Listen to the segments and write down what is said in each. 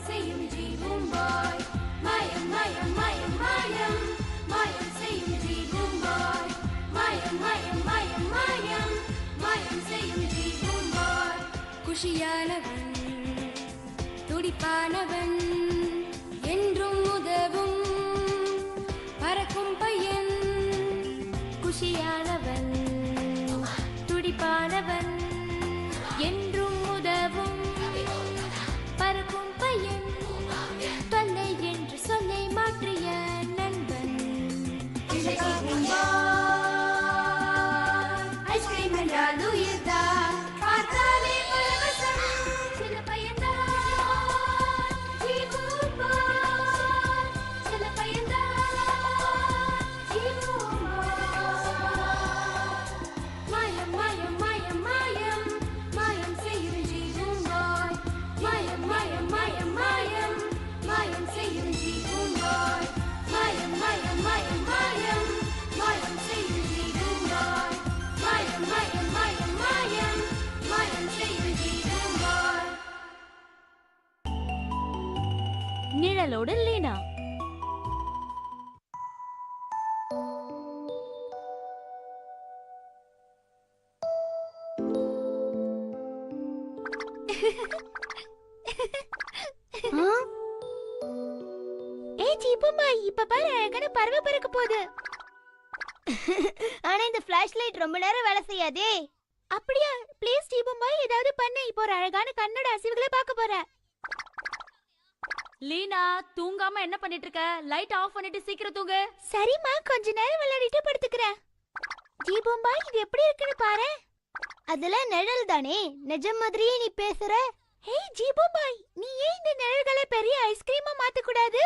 செய்யும் ஜீபூம்பாய் மாயம் மாயம் மாயம் மாயம் மாயம் செய்யும் ஜீபூம்பாய் மாயம் மாயம் மாயம் மாயம் மாயம் செய்யும் ஜீபூம்பாய் குஷியானவன் துடிப்பானவன் என்றும் உதவும் பறக்கும் பையன் குஷியானவன் துடிப்பானவன் என்றும் உதவும் பறக்கும் பையன் தொல்லை என்று சொல்லை மாற்றிய நண்பன் ஐஸ்கிரீம் என்றால் உயிர்தான் பார்த்தாலே பரவசம் சில பையன்தான் ஜீபூம்பாய் சில பையன்தான் ஜீபூம்பாய் மாயம் மாயம் மாயம் மாயம் மாயம் செய்யும் ஜீபூம்பாய் மாயம் மாயம் மாயம் மாயம் மாயம் செய்யும் ஜீபூம்பாய் மாயம் மாயம் மாயம் மாயம் மாயம் செய்யும் ஜீபூம்பாய் மாயம் மாயம் மாயம் மாயம் மாயம் செய்யும் ஜீபூம்பாய் நிழலோடு லீனா. ஏய் ஜீபூம்பாய், இப்ப பாரு அழகான பறவை பறக்க போகுது. ஆனா இந்த ஃபிளாஷ் லைட் ரொம்ப நேரம் வேலை செய்யாதே. அப்படியா? ப்ளீஸ் ஜீபூம்பாய் ஏதாவது பண்ணு. இப்போ ஒரு அழகான கண்ணோட அசைவுகளை பார்க்க போறேன். லீனா, தூங்காம என்ன பண்ணிட்டு இருக்க? லைட் ஆஃப் பண்ணிட்டு சீக்கிரம் தூங்கு. சரிம்மா, கொஞ்ச நேரம் விளையாடிட்டு படுத்துக்கிறேன். ஜீபூம்பாய், இது எப்படி இருக்குன்னு பாரு. அதெல்லாம் நிழல் தானே, நிஜம் மாதிரியே நீ பேசுற. ஹேய் ஜீபூம்பாய், நீ ஏன் இந்த நிழல்களை பெரிய ஐஸ்கிரீமா மாத்த கூடாது?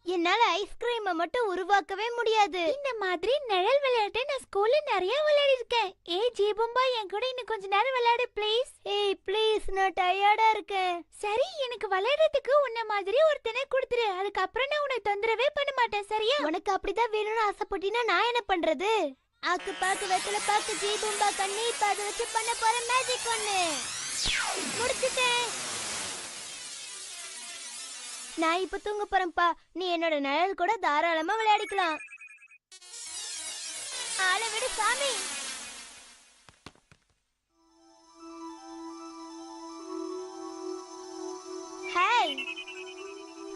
என்னால ஐஸ்கிரீமை மட்டும் உருவாக்கவே முடியாது. இந்த மாதிரி நிழல் விளையாட்டு நான் ஸ்கூல்ல நிறைய விளையாடி இருக்கேன். ஏய் ஜீபூம்பாய், என் கூட இன்னும் கொஞ்ச நேரம் விளையாடு ப்ளீஸ். ஏய் ப்ளீஸ், நான் டயர்டா இருக்கேன். சரி, எனக்கு விளையாடுறதுக்கு உன்ன மாதிரி ஒருத்தனை கொடுத்துரு. அதுக்கப்புறம் நான் உன்னை தொந்தரவே பண்ண மாட்டேன், சரியா? உனக்கு அப்படிதான் வேணும்னு ஆசைப்பட்டினா நான் என்ன பண்றது? ஆக்கு பாக்கு வெத்தல பாக்கு ஜீபூம்பா கண்ணி, இப்ப அதை வச்சு பண்ண போற மேஜிக் ஒண்ணு முடிச்சுட்டேன். நான் இப்ப தூங்க போறேன்ப்பா. நீ என்னோட நிழல் கூட தாராளமா விளையாடிக்கலாம். ஆளை விடு சாமி. ஹாய்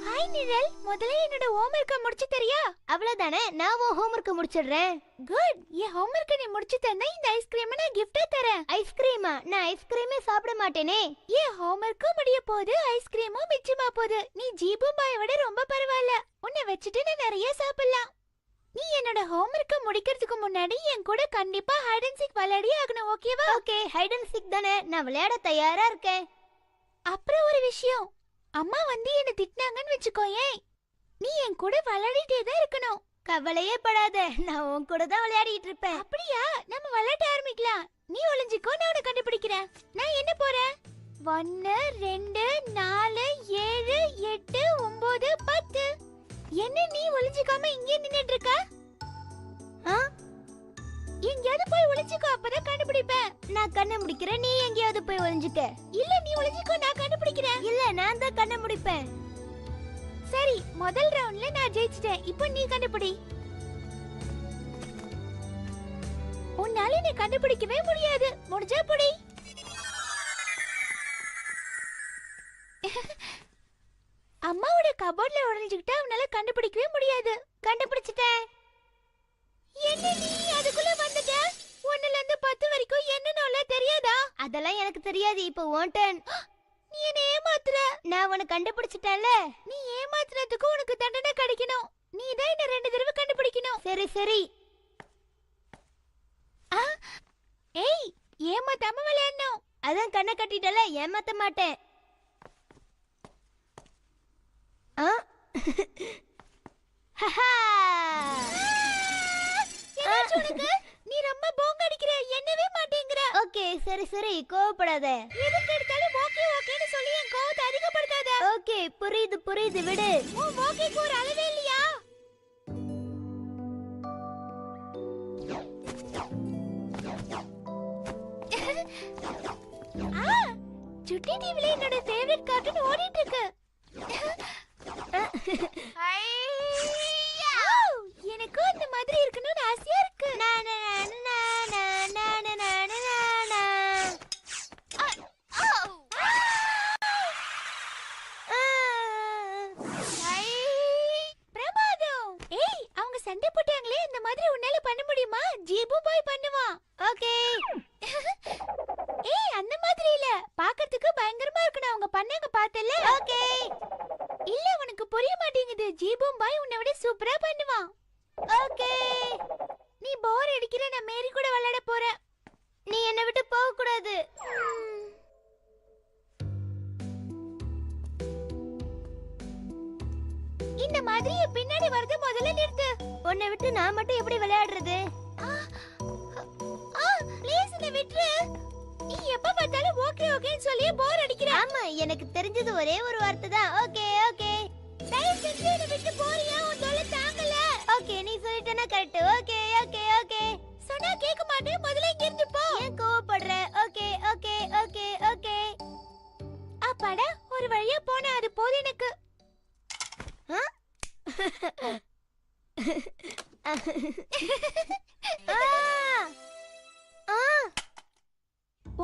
ஹாய் நிழல், முதல்ல என்னோட ஹோம்வொர்க்க முடிச்சு தரியா? அவ்வளவுதானே, நான் உன் ஹோம்வொர்க்க முடிச்சிடுறேன். குட். என் ஹோம்வொர்க்க நீ முடிச்சு தந்தா இந்த ஐஸ்கிரீமை நான் கிஃப்டா தரேன். ஐஸ்கிரீமா? நான் ஐஸ்கிரீமே சாப்பிட மாட்டேனே. என் ஹோம்வொர்க்கும் முடிய போகுது, ஐஸ்கிரீமும் மிச்சமா போகுது. நீ ஜீபூம்பாயை விட ரொம்ப பரவாயில்ல. உன்னை வச்சுட்டு நான் நிறைய சாப்பிடலாம். நீ என்னோட ஹோம்வொர்க்க முடிக்கிறதுக்கு முன்னாடி என் கூட கண்டிப்பா ஹைட் அண்ட் சீக் விளையாடி ஆகணும், ஓகேவா? ஓகே, ஹைட் அண்ட் சீக் தானே, நான் விளையாட தயாரா இருக்கேன். அப்புறம் ஒரு விஷயம், அம்மா வந்து என்ன திட்டினாங்கன்னு வச்சுக்கோயேன், நீ என் கூட விளையாடிட்டே தான் இருக்கணும். கவலையே படாத, நான் உன் கூட தான் விளையாடிட்டு இருப்பேன். அப்படியா? நம்ம விளையாட ஆரம்பிக்கலாம். நீ ஒளிஞ்சிக்கோ, நான் உன்னை கண்டுபிடிக்கிறேன். நான் என்ன போறேன்? 1 2 4 7 8 9 10. என்ன நீ ஒளிஞ்சிக்காம இங்கே நின்னுட்டு இருக்க? எங்கயாவது போய் ஒளிஞ்சிக்கோ, அப்பதான் கண்டுபிடிப்பேன். நான் கண்டுபிடிக்கிறேன், நீ எங்கயாவது போய் ஒளிஞ்சிக்க. இல்ல, நீ ஒளிஞ்சிக்கோ, நான் கண்டுபிடிக்கிறேன். இல்ல, நான் தான் கண்டுபிடிப்பேன். சரி, முதல் ரவுண்ட்ல நான் ஜெயிச்சிட்டேன். இப்போ நீ கண்டுபிடி. உன்னால நீ கண்டுபிடிக்கவே முடியாது. முடிஞ்சா புடி. அம்மாவோட கபோர்ட்ல ஒளிஞ்சிக்கிட்டா உன்னால கண்டுபிடிக்கவே முடியாது. கண்டுபிடிச்சிட்டேன். என்ன நீ அதுக்குள்ள வந்துட்ட? 1ல இருந்து 10 வரைக்கும் என்னன்னு தெரியாதா? அதெல்லாம் எனக்கு தெரியாது. இப்போ உன் டர்ன். நீ என்ன ஏமாத்துற. நான் உன்னை கண்டுபிடிச்சிட்டேன்ல. நீ ஏமாத்துறதுக்கு உனக்கு தண்டனை கிடைக்கணும். நீ தான் என்ன 2 தடவை கண்டுபிடிக்கணும். சரி சரி. ஏய், ஏமாத்தாம விளையாடணும். அதான் கண்ணை கட்டிட்டல, ஏமாத்த மாட்டேன். நீ ரொம்ப போங்க அடிக்கிற, என்னவே மாட்டேங்கற. ஓகே, சரி சரி, கோவப்படாத. எதுக்கு எடுத்தாலும் ஓகே ஓகேன்னு சொல்லி என் கோவத்தை அதிகப்படுத்தாத. ஓகே, புரியுது புரியுது, விடு. உன் ஓகேக்கு ஒரு அளவே இல்லையா? சுட்டி டிவில என்னோட ஃபேவரட் கார்ட்டூன் ஓடிட்டு இருக்கு. எனக்கு அந்த மாதிரி இருக்கணும்னு ஆசையா இருக்கு. பிரமாதம். ஏய், அவங்க சண்டை போட்டாங்களே, இந்த மாதிரி உன்னால பண்ண முடியுமா? ஜீபு பாய் பண்ணுவான். ஓகே. ஏய், அந்த மாதிரி இல்ல, பார்க்கிறதுக்கு பயங்கரமா இருக்கணும். அவங்க பண்ணாங்க பார்த்தல. ஓகே. இல்ல, உனக்கு புரிய மாட்டேங்குது. ஜீபு பாய் உன்னை விட சூப்பரா பண்ணுவான். ஓகே. நீ போர் அடிக்கிற, நான் மேரி கூட விளையாட போறேன். நீ என்னை விட்டு போக கூடாது. இந்த மாதிரி பின்னாடி வரது முதல்ல நிறுத்து. உன்னை விட்டு நான் மட்டும் எப்படி விளையாடுறது? ப்ளீஸ் என்ன விட்டுரு. நீ எப்ப பார்த்தாலும் ஓகே ஓகேன்னு சொல்லி போர் அடிக்கிற. ஆமா, எனக்கு தெரிஞ்சது ஒரே ஒரு வார்த்தை தான். Okay okay. தயவு செஞ்சு என்ன விட்டு போறியா? உன் தொல்லை தாங்கல. ஓகே, நீ சொல்லிட்டேனா கரெக்ட். Okay okay okay. சொன்னா கேட்க மாட்டே. முதல்ல இங்க இருந்து போ. ஏன் கோவப்படுற? Okay okay okay okay. அப்பாடா, ஒரு வழியா போனா அது போதும் எனக்கு.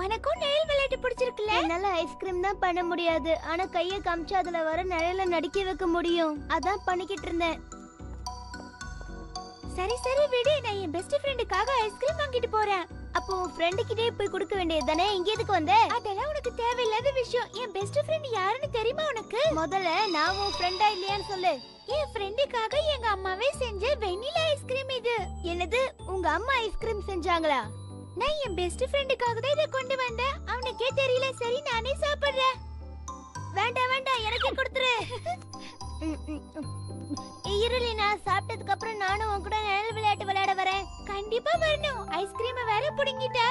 உனக்கும் நிழல் விளையாட்டு பிடிச்சிருக்குல்ல? என்னால ஐஸ்கிரீம் தான் பண்ண முடியாது, ஆனா கைய காமிச்சு அதுல வர நிழல நடிக்க வைக்க முடியும். அதான் பண்ணிக்கிட்டு இருந்தேன். சரி சரி விடு, நான் என் பெஸ்ட் ஃப்ரெண்டுக்காக ஐஸ்கிரீம் வாங்கிட்டு போறேன். அப்போ உன் ஃப்ரெண்டு கிட்டே போய் கொடுக்க வேண்டியது தானே? இங்க எதுக்கு வந்த? அதெல்லாம் உனக்கு தேவையில்லாத விஷயம். என் பெஸ்ட் ஃப்ரெண்ட் யாருன்னு தெரியுமா உனக்கு? முதல்ல நான் உன் ஃப்ரெண்டா இல்லையான்னு சொல்லு. என் ஃப்ரெண்டுக்காக எங்க அம்மாவே செஞ்ச வெண்ணிலா ஐஸ்கிரீம் இது. என்னது, உங்க அம்மா ஐஸ்கிரீம் செஞ்சாங்களா? நான் என் பெஸ்ட் ஃப்ரெண்டுக்காக தான் இதை கொண்டு வந்தேன். அவனுக்கே தெரியல. சரி, நானே சாப்பிடுறேன். வேண்டாம் வேண்டாம், எனக்கு கொடுத்துரு. இருளி, நான் சாப்பிட்டதுக்கு அப்புறம் நானும் உன் கூட நிழல் விளையாட்டு விளையாட வரேன். கண்டிப்பா வரணும். ஐஸ்கிரீம் வேற புடுங்கிட்ட.